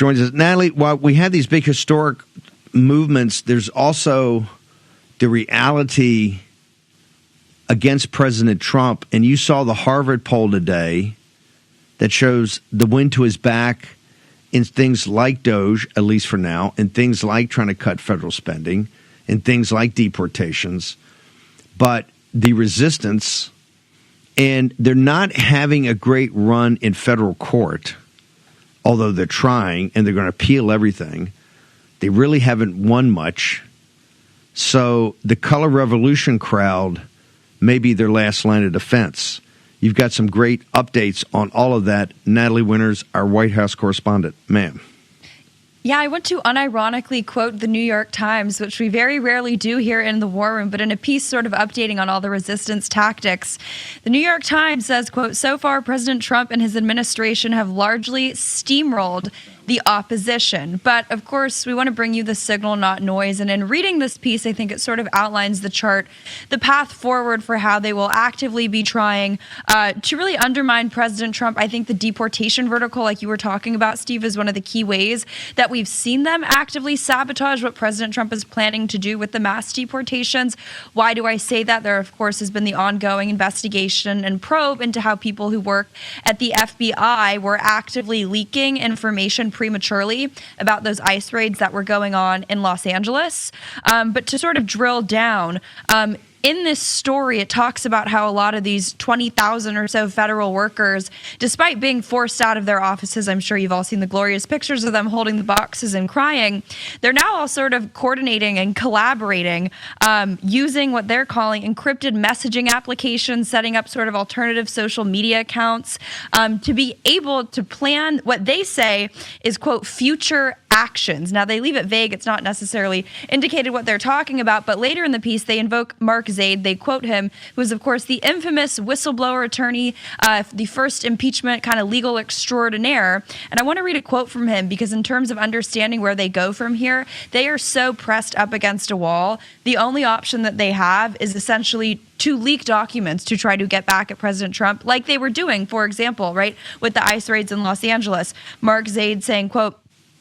joins us. Natalie, while we have these big historic movements, there's also the reality against President Trump. And you saw the Harvard poll today that shows the wind to his back in things like DOGE, at least for now, and things like trying to cut federal spending, and things like deportations. But the resistance, and they're not having a great run in federal court, although they're trying, and they're going to appeal everything. They really haven't won much. So the Color Revolution crowd may be their last line of defense. You've got some great updates on all of that. Natalie Winters, our White House correspondent. Ma'am. Yeah, I want to unironically quote the New York Times, which we very rarely do here in the War Room, but in a piece sort of updating on all the resistance tactics. The New York Times says, quote, "So far, President Trump and his administration have largely steamrolled the opposition." But of course, we want to bring you the signal, not noise. And in reading this piece, I think it sort of outlines the chart, the path forward for how they will actively be trying to really undermine President Trump. I think the deportation vertical, like you were talking about, Steve, is one of the key ways that we've seen them actively sabotage what President Trump is planning to do with the mass deportations. Why do I say that? There, of course, has been the ongoing investigation and probe into how people who work at the FBI were actively leaking information prematurely about those ICE raids that were going on in Los Angeles. But to sort of drill down, in this story, it talks about how a lot of these 20,000 or so federal workers, despite being forced out of their offices, I'm sure you've all seen the glorious pictures of them holding the boxes and crying, they're now all sort of coordinating and collaborating, using what they're calling encrypted messaging applications, setting up sort of alternative social media accounts, to be able to plan what they say is, quote, future actions. Now, they leave it vague. It's not necessarily indicated what they're talking about, but later in the piece, they invoke Mark Zaid. They quote him, who is, of course, the infamous whistleblower attorney, the first impeachment kind of legal extraordinaire. And I want to read a quote from him because in terms of understanding where they go from here, they are so pressed up against a wall. The only option that they have is essentially to leak documents to try to get back at President Trump, like they were doing, for example, right, with the ICE raids in Los Angeles. Mark Zaid saying, quote,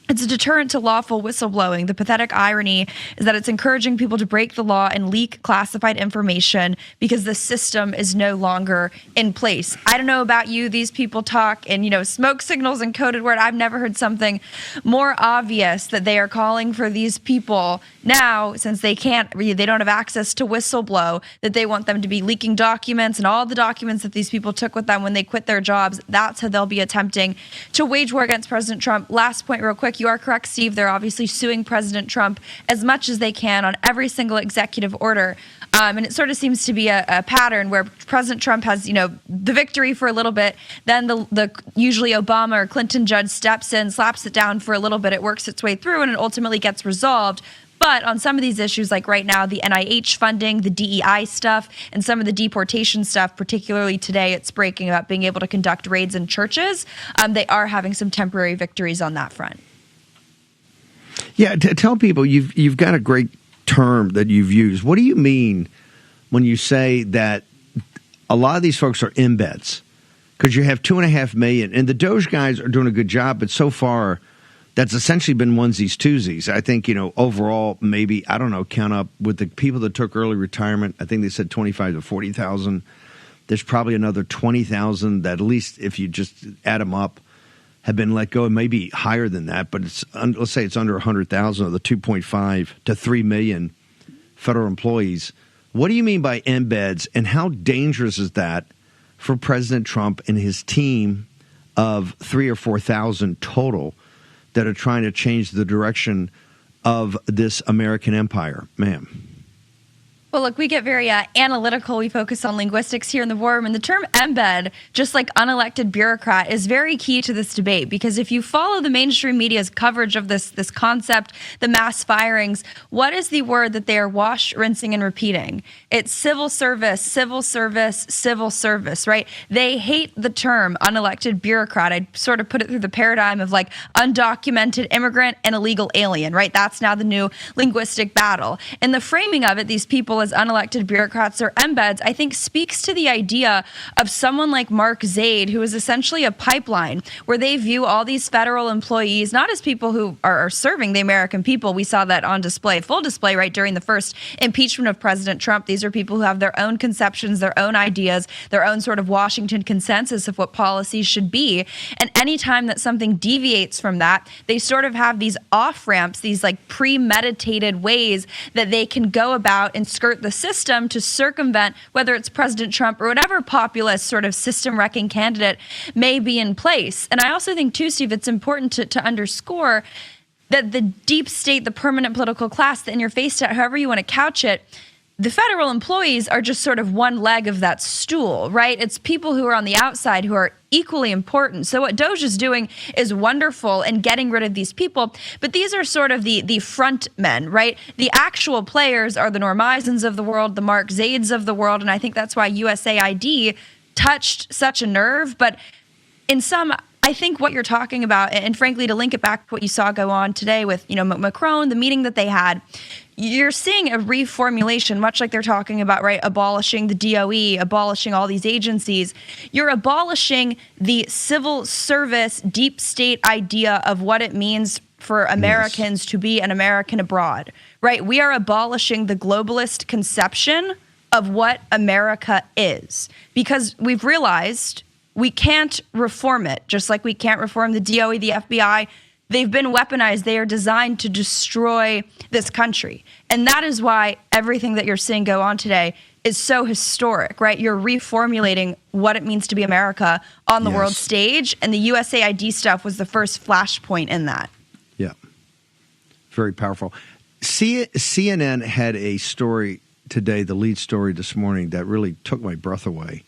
"It's a deterrent to lawful whistleblowing. The pathetic irony is that it's encouraging people to break the law and leak classified information because the system is no longer in place." I don't know about you. These people talk in, smoke signals and coded word. I've never heard something more obvious that they are calling for these people now, since they don't have access to whistleblow, that they want them to be leaking documents and all the documents that these people took with them when they quit their jobs. That's how they'll be attempting to wage war against President Trump. Last point real quick. You are correct, Steve. They're obviously suing President Trump as much as they can on every single executive order. And it sort of seems to be a pattern where President Trump has, the victory for a little bit. Then the usually Obama or Clinton judge steps in, slaps it down for a little bit. It works its way through and it ultimately gets resolved. But on some of these issues, like right now, the NIH funding, the DEI stuff, and some of the deportation stuff, particularly today, it's breaking about being able to conduct raids in churches. They are having some temporary victories on that front. Yeah, tell people you've got a great term that you've used. What do you mean when you say that a lot of these folks are embeds? Because you have 2.5 million, and the Doge guys are doing a good job, but so far that's essentially been onesies, twosies. I think, overall, maybe, I don't know, count up with the people that took early retirement. I think they said 25 to 40,000. There's probably another 20,000 that, at least if you just add them up, have been let go, and maybe higher than that. But let's say it's under 100,000 of the 2.5 to 3 million federal employees. What do you mean by embeds, and how dangerous is that for President Trump and his team of 3,000 or 4,000 total that are trying to change the direction of this American empire? Ma'am. Well, look, we get very analytical. We focus on linguistics here in the War Room. And the term embed, just like unelected bureaucrat, is very key to this debate. Because if you follow the mainstream media's coverage of this concept, the mass firings, what is the word that they are rinsing, and repeating? It's civil service, civil service, civil service, right? They hate the term unelected bureaucrat. I sort of put it through the paradigm of like undocumented immigrant and illegal alien, right? That's now the new linguistic battle. In the framing of it, these people people as unelected bureaucrats or embeds, I think speaks to the idea of someone like Mark Zaid, who is essentially a pipeline where they view all these federal employees not as people who are serving the American people. We saw that on display, full display, right during the first impeachment of President Trump. These are people who have their own conceptions, their own ideas, their own sort of Washington consensus of what policies should be. And anytime that something deviates from that, they sort of have these off-ramps, these like premeditated ways that they can go about and skirt the system to circumvent whether it's President Trump or whatever populist sort of system-wrecking candidate may be in place. And I also think, too, Steve, it's important to underscore that the deep state, the permanent political class, the in-your-face state, however you want to couch it, the federal employees are just sort of one leg of that stool, right? It's people who are on the outside who are equally important. So what Doge is doing is wonderful in getting rid of these people, but these are sort of the front men, right? The actual players are the Norm Eisens of the world, the Mark Zaids of the world, and I think that's why USAID touched such a nerve. But in some, I think what you're talking about, and frankly, to link it back to what you saw go on today with, Macron, the meeting that they had, you're seeing a reformulation, much like they're talking about, right, abolishing the DOE, abolishing all these agencies. You're abolishing the civil service deep state idea of what it means for Americans to be an American abroad, right? We are abolishing the globalist conception of what America is because we've realized we can't reform it, just like we can't reform the DOE, the FBI. They've been weaponized. They are designed to destroy this country. And that is why everything that you're seeing go on today is so historic, right? You're reformulating what it means to be America on the world stage. And the USAID stuff was the first flashpoint in that. Yeah. Very powerful. CNN had a story today, the lead story this morning, that really took my breath away.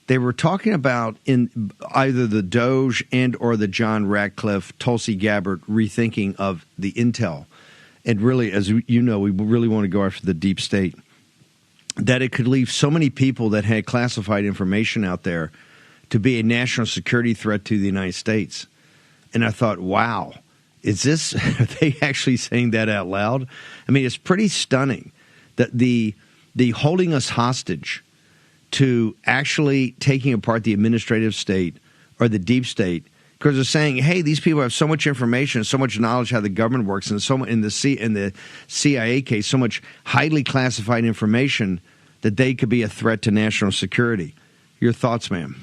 They were talking about in either the Doge and or the John Ratcliffe, Tulsi Gabbard rethinking of the intel. And really, as you know, we really want to go after the deep state, that it could leave so many people that had classified information out there to be a national security threat to the United States. And I thought, wow, are they actually saying that out loud? I mean, it's pretty stunning that the holding us hostage to actually taking apart the administrative state or the deep state, because they're saying, hey, these people have so much information, so much knowledge how the government works, and so much in the CIA case, so much highly classified information that they could be a threat to national security. Your thoughts, ma'am?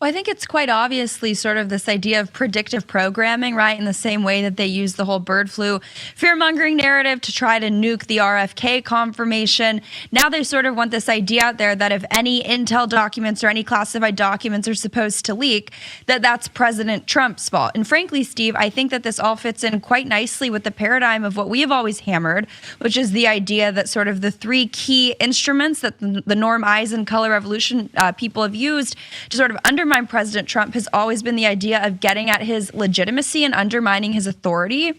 Well, I think it's quite obviously sort of this idea of predictive programming, right? In the same way that they use the whole bird flu fear-mongering narrative to try to nuke the RFK confirmation. Now they sort of want this idea out there that if any intel documents or any classified documents are supposed to leak, that's President Trump's fault. And frankly, Steve, I think that this all fits in quite nicely with the paradigm of what we have always hammered, which is the idea that sort of the three key instruments that the Norm Eisen color revolution people have used to sort of undermine President Trump has always been the idea of getting at his legitimacy and undermining his authority.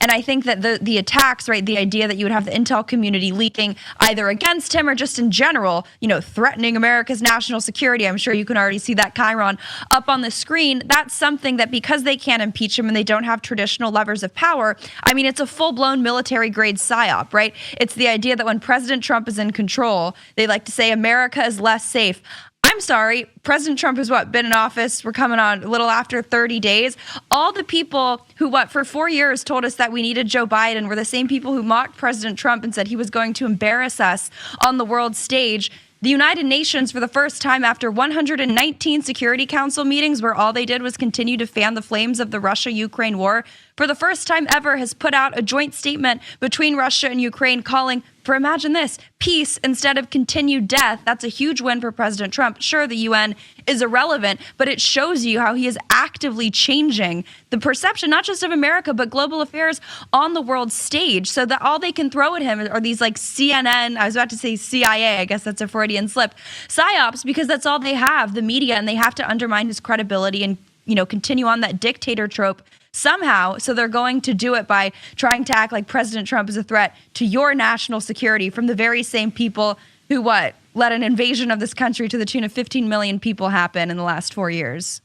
And I think that the attacks, right, the idea that you would have the intel community leaking either against him or just in general, threatening America's national security. I'm sure you can already see that chyron up on the screen. That's something that because they can't impeach him and they don't have traditional levers of power, I mean, it's a full-blown military-grade psyop, right? It's the idea that when President Trump is in control, they like to say America is less safe. I'm sorry, President Trump has been in office? We're coming on a little after 30 days. All the people who, for 4 years told us that we needed Joe Biden were the same people who mocked President Trump and said he was going to embarrass us on the world stage. The United Nations, for the first time after 119 Security Council meetings where all they did was continue to fan the flames of the Russia-Ukraine war, for the first time ever has put out a joint statement between Russia and Ukraine calling for, imagine this, peace instead of continued death. That's a huge win for President Trump. Sure, the UN is irrelevant, but it shows you how he is actively changing the perception, not just of America, but global affairs on the world stage, so that all they can throw at him are these like CNN, I was about to say CIA, I guess that's a Freudian slip, psyops, because that's all they have, the media, and they have to undermine his credibility and, continue on that dictator trope somehow. So they're going to do it by trying to act like President Trump is a threat to your national security from the very same people who let an invasion of this country to the tune of 15 million people happen in the last 4 years.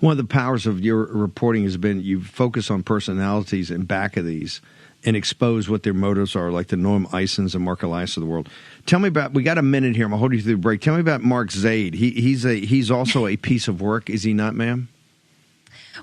One of the powers of your reporting has been you focus on personalities in back of these. and expose what their motives are, like the Noam Isons and Mark Elias of the world. Tell me about, we got a minute here. I'm going to hold you through the break. Tell me about Mark Zaid. He's also a piece of work, is he not, ma'am?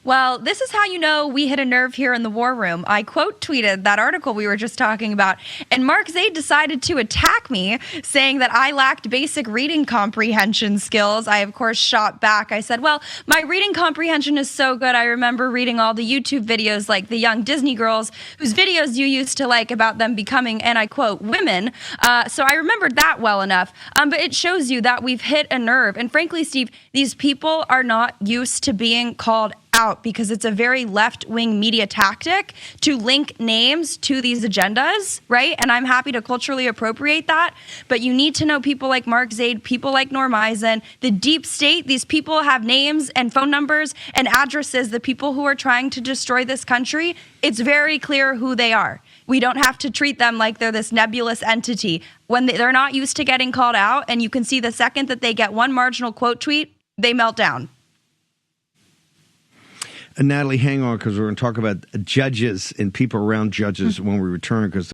Well, this is how you know we hit a nerve here in the War Room. I quote tweeted that article we were just talking about, and Mark Zaid decided to attack me, saying that I lacked basic reading comprehension skills. I, of course, shot back. I said, well, my reading comprehension is so good. I remember reading all the YouTube videos like the young Disney girls whose videos you used to like about them becoming, and I quote, women. So I remembered that well enough. But it shows you that we've hit a nerve. And frankly, Steve, these people are not used to being called out because it's a very left-wing media tactic to link names to these agendas, right? And I'm happy to culturally appropriate that. But you need to know people like Mark Zaid, people like Norm Eisen, the deep state. These people have names and phone numbers and addresses. The people who are trying to destroy this country, it's very clear who they are. We don't have to treat them like they're this nebulous entity. When they're not used to getting called out, and you can see the second that they get one marginal quote tweet, they melt down. Natalie, hang on, because we're going to talk about judges and people around judges when we return, because